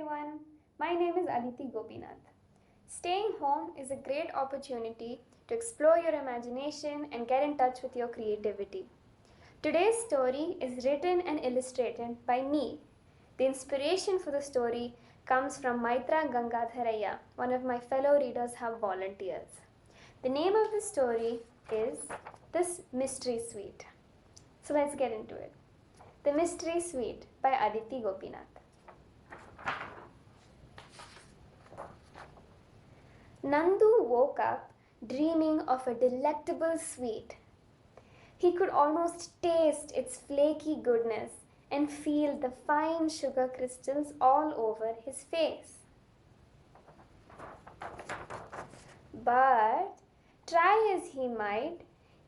everyone. My name is Aditi Gopinath. Staying home is a great opportunity to explore your imagination and get in touch with your creativity. Today's story is written and illustrated by me. The inspiration for the story comes from Maitra Gangadharaya, one of my fellow readers have volunteers. The name of the story is This Mystery Sweet. So let's get into it. The Mystery Sweet by Aditi Gopinath. Nandu woke up dreaming of a delectable sweet. He could almost taste its flaky goodness and feel the fine sugar crystals all over his face. But, try as he might,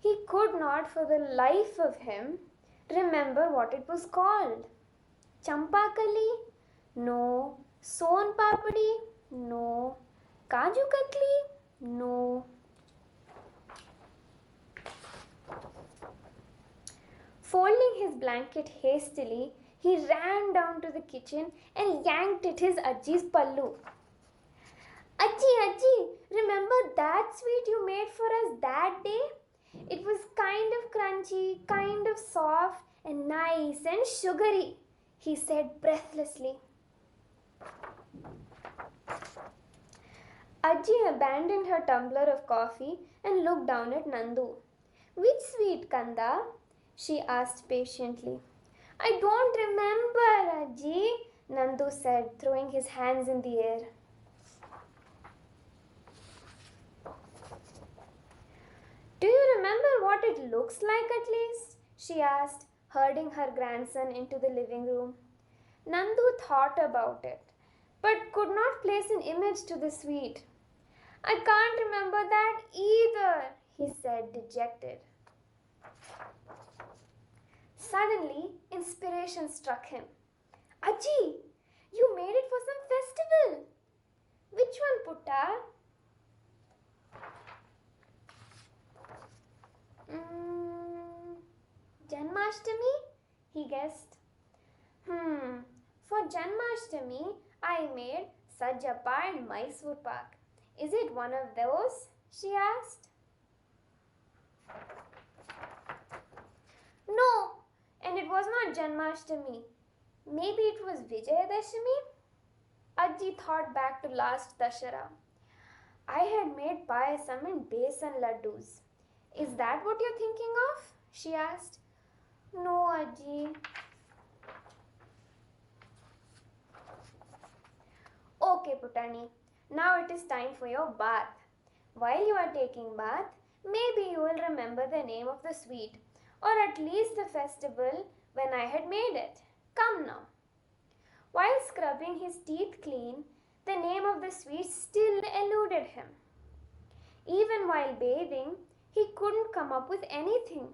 he could not for the life of him remember what it was called. Champakali? No. Son papadi? No. Kaju Katli? No. Folding his blanket hastily, he ran down to the kitchen and yanked at his Ajji's pallu. Ajji, remember that sweet you made for us that day? It was kind of crunchy, kind of soft, and nice and sugary, he said breathlessly. Ajji abandoned her tumbler of coffee and looked down at Nandu. Which sweet, Kanda? She asked patiently. I don't remember, Ajji, Nandu said, throwing his hands in the air. Do you remember what it looks like at least? She asked, herding her grandson into the living room. Nandu thought about it, but could not place an image to the sweet. I can't remember that either, he said, dejected. Suddenly, inspiration struck him. Ajji, you made it for some festival. Which one, Putta? Janmashtami? He guessed. For Janmashtami, I made Sajjappa and Mysore Pak. Is it one of those? She asked. No, and it was not Janmashtami. Maybe it was Vijayadashami? Ajji thought back to last Dashara. I had made payasam and besan laddus. Is that what you're thinking of? She asked. No, Ajji. Okay, Putani. Now it is time for your bath. While you are taking bath, maybe you will remember the name of the sweet, or at least the festival when I had made it. Come now. While scrubbing his teeth clean, the name of the sweet still eluded him. Even while bathing, he couldn't come up with anything.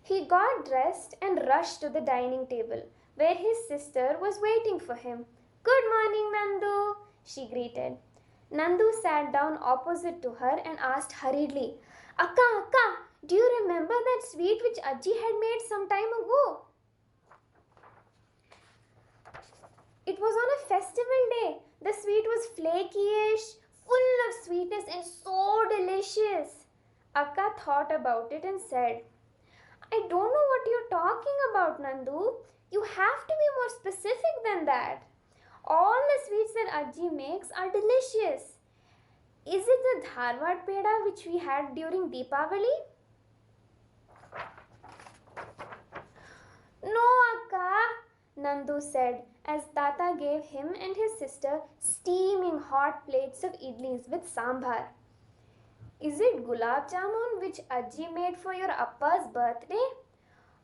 He got dressed and rushed to the dining table, where his sister was waiting for him. Good morning, Nandu, she greeted. Nandu sat down opposite to her and asked hurriedly, Akka, do you remember that sweet which Ajji had made some time ago? It was on a festival day. The sweet was flaky-ish, full of sweetness and so delicious. Akka thought about it and said, I don't know what you're talking about, Nandu. You have to be more specific than that. All the sweets that Ajji makes are delicious. Is it the Dharwad peda which we had during Deepavali? No, Akka, Nandu said as Tata gave him and his sister steaming hot plates of idlis with sambar. Is it gulab jamun which Ajji made for your Appa's birthday?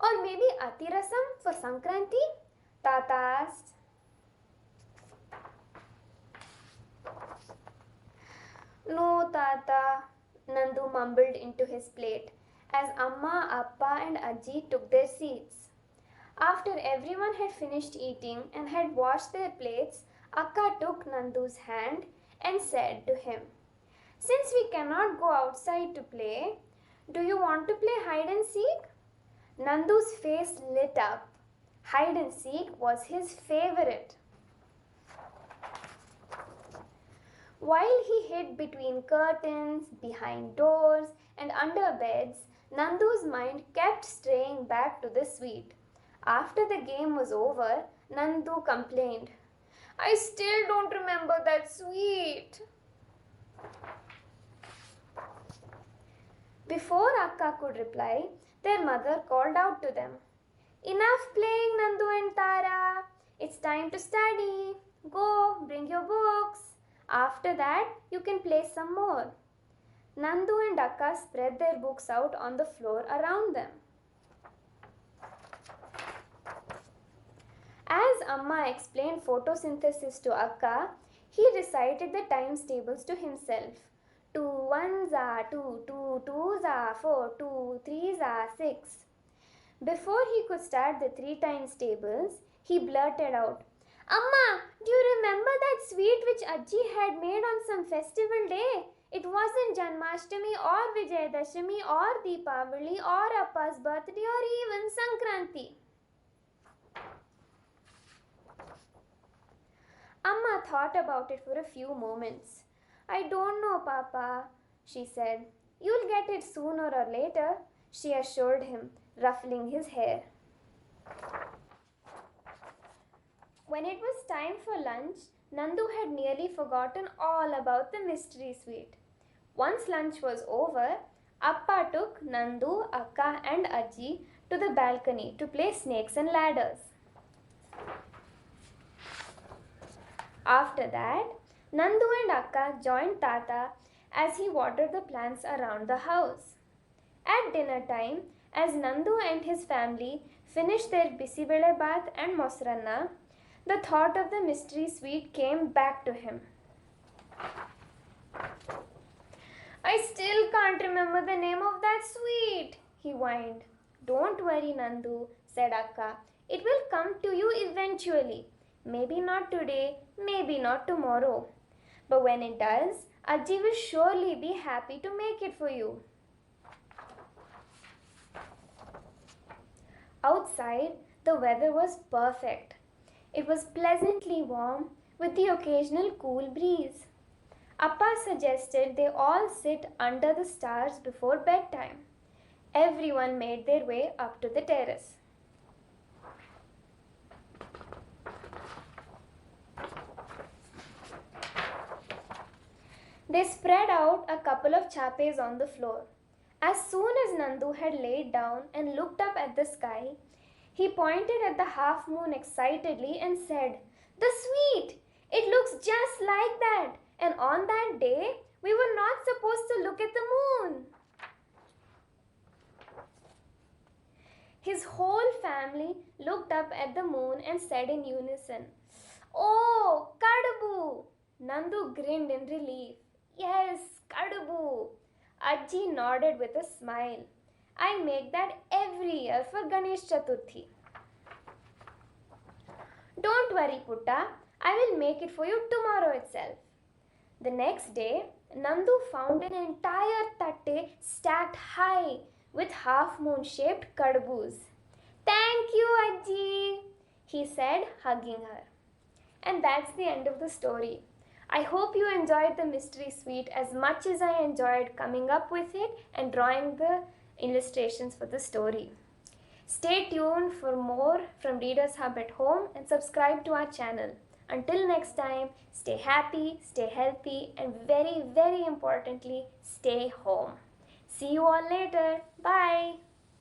Or maybe Atirasam for Sankranti? Tata asked. No, Tata, Nandu mumbled into his plate as Amma, Appa and Ajji took their seats. After everyone had finished eating and had washed their plates, Akka took Nandu's hand and said to him, Since we cannot go outside to play, do you want to play hide and seek? Nandu's face lit up. Hide and seek was his favorite. While he hid between curtains, behind doors, and under beds, Nandu's mind kept straying back to the sweet. After the game was over, Nandu complained, I still don't remember that sweet. Before Akka could reply, their mother called out to them, Enough playing, Nandu and Tara. It's time to study. Go, bring your books. After that, you can play some more. Nandu and Akka spread their books out on the floor around them. As Amma explained photosynthesis to Akka, he recited the times tables to himself. 2 ones are 2, 2 twos are 4, 2 threes are 6. Before he could start the 3 times tables, he blurted out, Amma, do you remember that sweet which Ajji had made on some festival day? It wasn't Janmashtami or Vijayadashami or Deepavali or Appa's birthday or even Sankranti. Amma thought about it for a few moments. I don't know, Papa, she said. You'll get it sooner or later, she assured him, ruffling his hair. When it was time for lunch, Nandu had nearly forgotten all about the mystery sweet. Once lunch was over, Appa took Nandu, Akka and Ajji to the balcony to play snakes and ladders. After that, Nandu and Akka joined Tata as he watered the plants around the house. At dinner time, as Nandu and his family finished their bisibele bath and mosranna, the thought of the mystery sweet came back to him. I still can't remember the name of that sweet, he whined. Don't worry, Nandu, said Akka. It will come to you eventually. Maybe not today, maybe not tomorrow. But when it does, Ajji will surely be happy to make it for you. Outside, the weather was perfect. It was pleasantly warm with the occasional cool breeze. Appa suggested they all sit under the stars before bedtime. Everyone made their way up to the terrace. They spread out a couple of chapes on the floor. As soon as Nandu had laid down and looked up at the sky, he pointed at the half moon excitedly and said, The sweet! It looks just like that. And on that day, we were not supposed to look at the moon. His whole family looked up at the moon and said in unison, Oh, Kadabu! Nandu grinned in relief. Yes, Kadabu. Ajji nodded with a smile. I make that every year for Ganesh Chaturthi. Don't worry, Putta. I will make it for you tomorrow itself. The next day, Nandu found an entire tatte stacked high with half-moon-shaped kadabus. Thank you, Ajji, he said, hugging her. And that's the end of the story. I hope you enjoyed the mystery sweet as much as I enjoyed coming up with it and drawing the illustrations for the story. Stay tuned for more from Readers Hub at home and subscribe to our channel. Until next time, stay happy, stay healthy, and very, very importantly, stay home. See you all later. Bye.